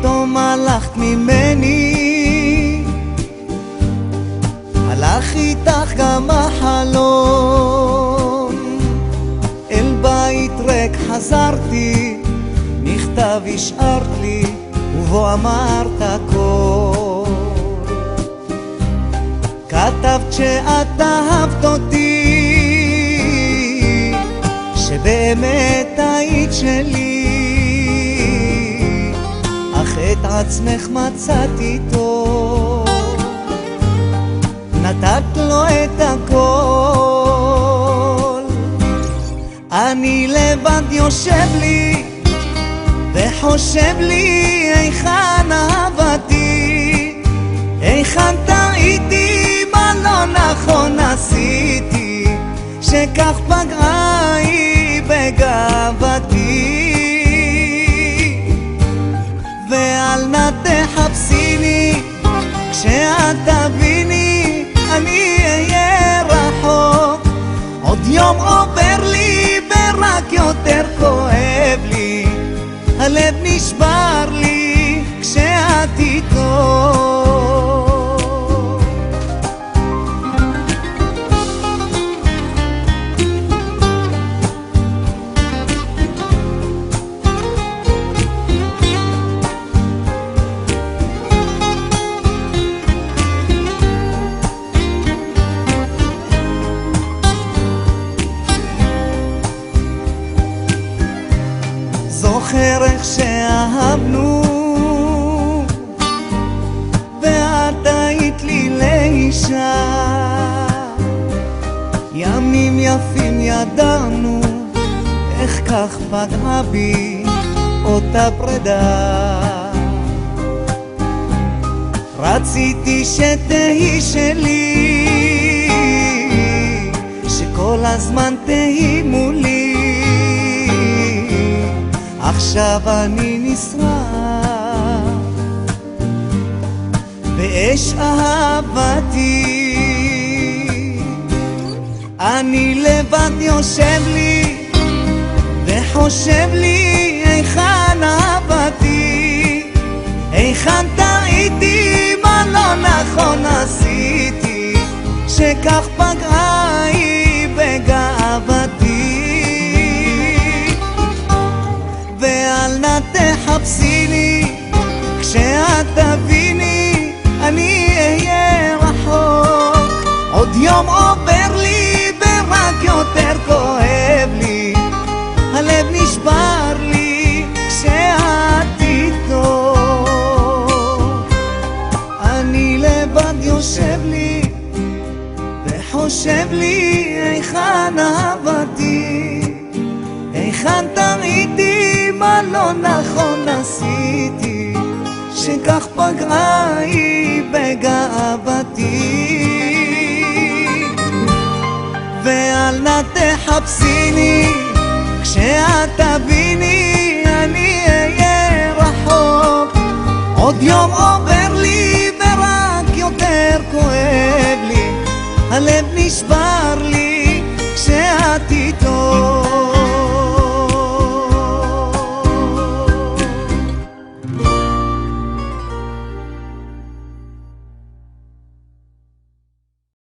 פתאום הלכת ממני, הלך איתך גם החלום. אל בית ריק חזרתי, מכתב השארת לי ובו אמרת הכל. כתבת שאת אהבת אותי, שבאמת היית שלי, אך את עצמך מצאת איתו, נתת לו את הכל. אני לבד יושב לי וחושב לי היכן אהבתי, היכן טעיתי, מה לא נכון עשיתי, שכך פגעה היא בגאוותי. ואל נא תחפשיני, כשאת תביני אני אהיה רחוק. עוד יום עובר לי ורק יותר כואב לי, הלב נשבר לי כשאת איתו. זוכר איך שאהבנו ואת היית לי לאישה, ימים יפים ידענו, איך כך פגעה בי אותה פרידה. רציתי שתהי שלי, שכל הזמן תהי מולי, עכשיו אני נשרף באש אהבתי. אני לבד יושב לי וחושב לי היכן אהבתי, היכן טעיתי, מה לא נכון עשיתי, שכך פגעה היא בגאוותי. ואל נא תחפשיני, כשאת תביני אני אהיה רחוק. עוד יום עובר לי ורק יותר כואב לי, הלב נשבר לי כשאת איתו. אני לבד יושב לי וחושב לי היכן אהבתי, היכן טעיתי, מה לא נכון עשיתי, שכך פגעה היא בגאוותי. ואל נא תחפשיני, כשאת תביני אני אהיה רחוק. עוד יום עובר